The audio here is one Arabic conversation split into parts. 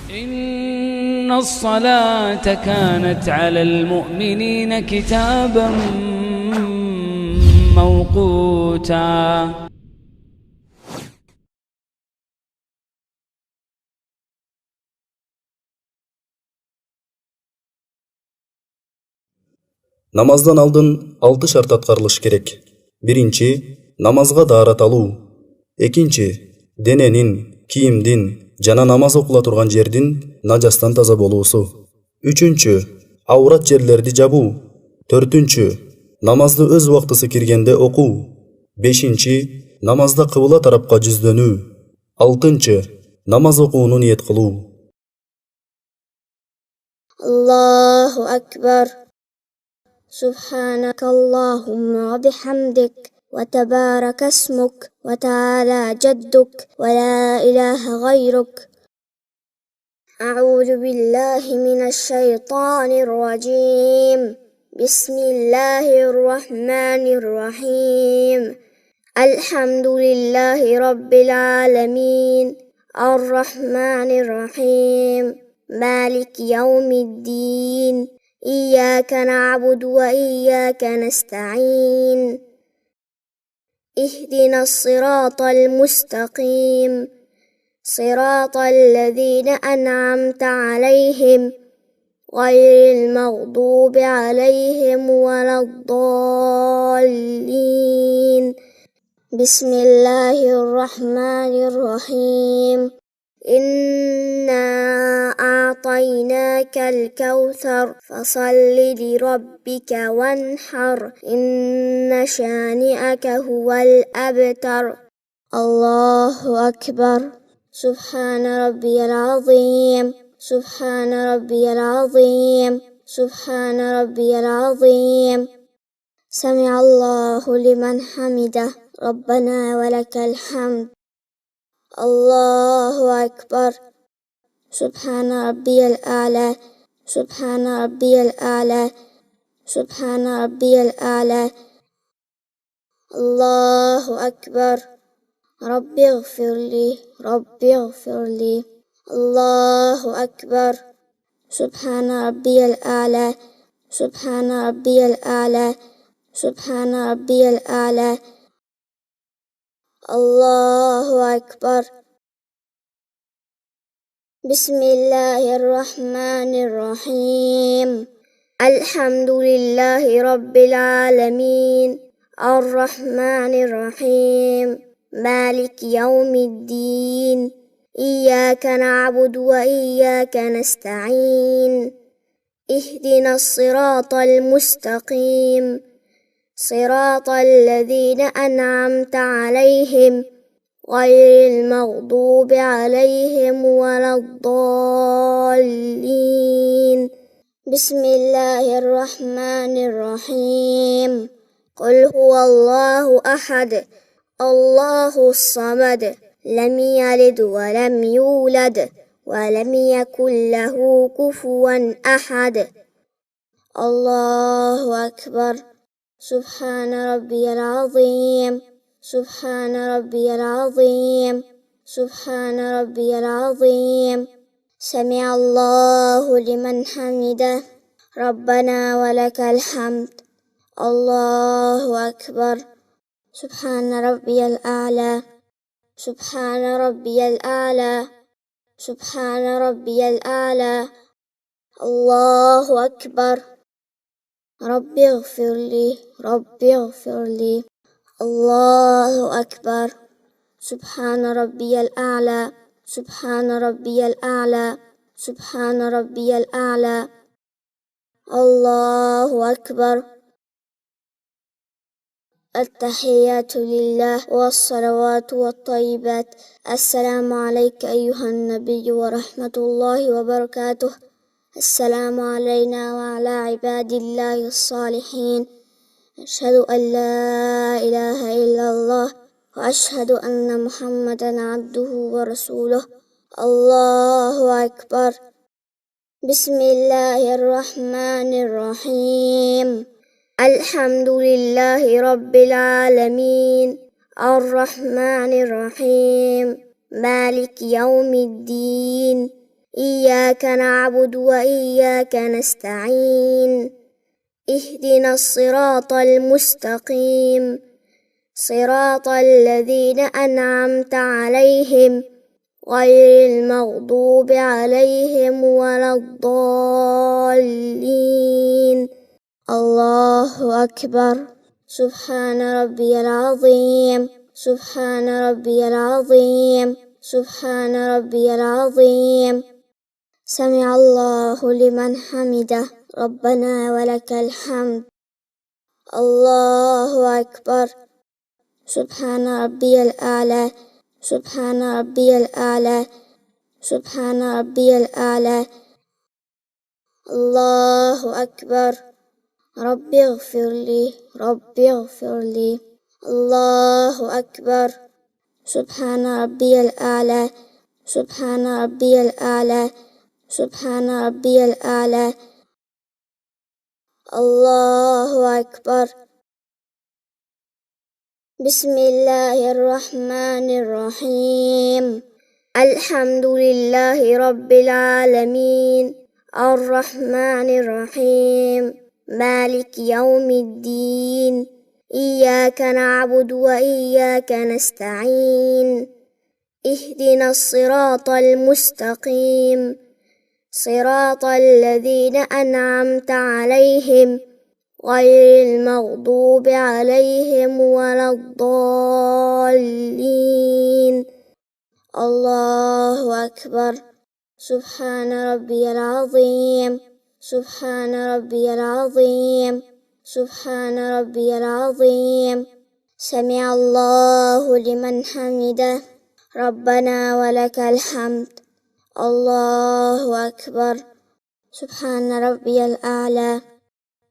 إن الصلاة كانت على المؤمنين كتابا موقوتا. Намаздан алдын 6 шарт аткарылыш керек. Биринчи, намазга даарат алуу. Экинчи, дененин, кийимдин жана намаз окула турган жердин нажастан таза болуусу. Үчүнчү, аурат жерлерди жабуу. Төртүнчү, намазды өз убактысы киргенде окуу. Бешинчи, намазда кыбла тарапка жүздөнүү. Алтынчы, намаз окууну ниет кылуу. Аллаху акбар. سبحانك اللهم وبحمدك وتبارك اسمك وتعالى جدك ولا إله غيرك. أعوذ بالله من الشيطان الرجيم. بسم الله الرحمن الرحيم. الحمد لله رب العالمين الرحمن الرحيم مالك يوم الدين إياك نعبد وإياك نستعين اهدنا الصراط المستقيم صراط الذين أنعمت عليهم غير المغضوب عليهم ولا الضالين. بسم الله الرحمن الرحيم. إنا أعطيناك الكوثر فصل لربك وانحر إن شانئك هو الأبتر. الله أكبر. سبحان ربي العظيم. سبحان ربي العظيم. سبحان ربي العظيم. سمع الله لمن حمده ربنا ولك الحمد. الله أكبر. سبحان ربي الأعلى. سبحان ربي الأعلى. سبحان ربي الأعلى. الله أكبر. ربي اغفر لي. ربي اغفر لي. الله أكبر. سبحان ربي الأعلى. سبحان ربي الأعلى. سبحان ربي الأعلى. الله أكبر. بسم الله الرحمن الرحيم. الحمد لله رب العالمين الرحمن الرحيم مالك يوم الدين إياك نعبد وإياك نستعين اهدنا الصراط المستقيم صراط الذين أنعمت عليهم غير المغضوب عليهم ولا الضالين. بسم الله الرحمن الرحيم. قل هو الله أحد الله الصمد لم يلد ولم يولد ولم يكن له كفوا أحد. الله أكبر. سبحان ربي العظيم. سبحان ربي العظيم. سبحان ربي العظيم. سمع الله لمن حمده ربنا ولك الحمد. الله أكبر. سبحان ربي الأعلى. سبحان ربي الأعلى. سبحان ربي الأعلى. الله أكبر. ربي اغفر لي. ربي اغفر لي. الله أكبر. سبحان ربي الأعلى. سبحان ربي الأعلى. سبحان ربي الأعلى. الله أكبر. التحيات لله والصلوات والطيبات. السلام عليك أيها النبي ورحمة الله وبركاته. السلام علينا وعلى عباد الله الصالحين. أشهد أن لا إله إلا الله وأشهد أن محمدا عبده ورسوله. الله أكبر. بسم الله الرحمن الرحيم. الحمد لله رب العالمين الرحمن الرحيم مالك يوم الدين إياك نعبد وإياك نستعين اهدنا الصراط المستقيم صراط الذين أنعمت عليهم غير المغضوب عليهم ولا الضالين. الله أكبر. سبحان ربي العظيم سبحان ربي العظيم سبحان ربي العظيم. سمع الله لمن حمده ربنا ولك الحمد. الله أكبر. سبحان ربي الأعلى سبحان ربي الأعلى سبحان ربي الأعلى. الله أكبر. ربي اغفر لي ربي اغفر لي. الله أكبر. سبحان ربي الأعلى سبحان ربي الأعلى سبحان ربي الأعلى. الله أكبر. بسم الله الرحمن الرحيم. الحمد لله رب العالمين الرحمن الرحيم مالك يوم الدين إياك نعبد وإياك نستعين اهدنا الصراط المستقيم صراط الذين أنعمت عليهم غير المغضوب عليهم ولا الضالين. الله أكبر. سبحان ربي العظيم سبحان ربي العظيم سبحان ربي العظيم. سمع الله لمن حمده ربنا ولك الحمد. الله أكبر. سبحان ربي الأعلى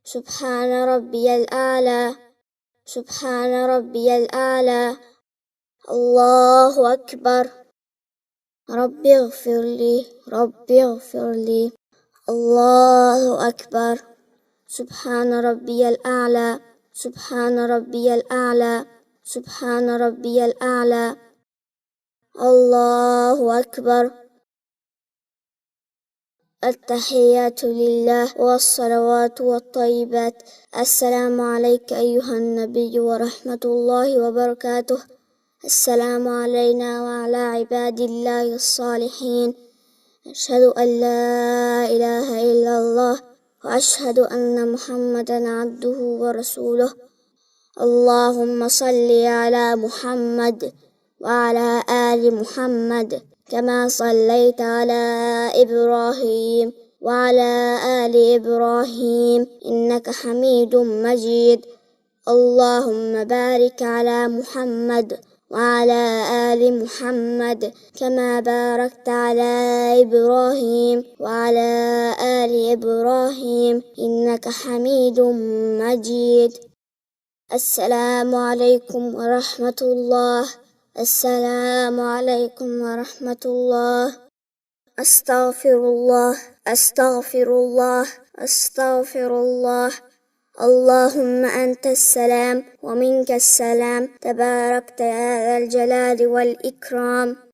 سبحان ربي الأعلى سبحان ربي الأعلى. الله أكبر. ربي اغفر لي ربي اغفر لي. الله أكبر. سبحان ربي الأعلى سبحان ربي الأعلى سبحان ربي الأعلى. الله أكبر. التحيات لله والصلوات والطيبات. السلام عليك أيها النبي ورحمة الله وبركاته. السلام علينا وعلى عباد الله الصالحين. أشهد أن لا إله إلا الله وأشهد أن محمدا عبده ورسوله. اللهم صل على محمد وعلى آل محمد كما صليت على إبراهيم وعلى آل إبراهيم إنك حميد مجيد. اللهم بارك على محمد وعلى آل محمد كما باركت على إبراهيم وعلى آل إبراهيم إنك حميد مجيد. السلام عليكم ورحمة الله. السلام عليكم ورحمة الله. أستغفر الله أستغفر الله أستغفر الله. اللهم أنت السلام ومنك السلام تباركت يا ذا الجلال والإكرام.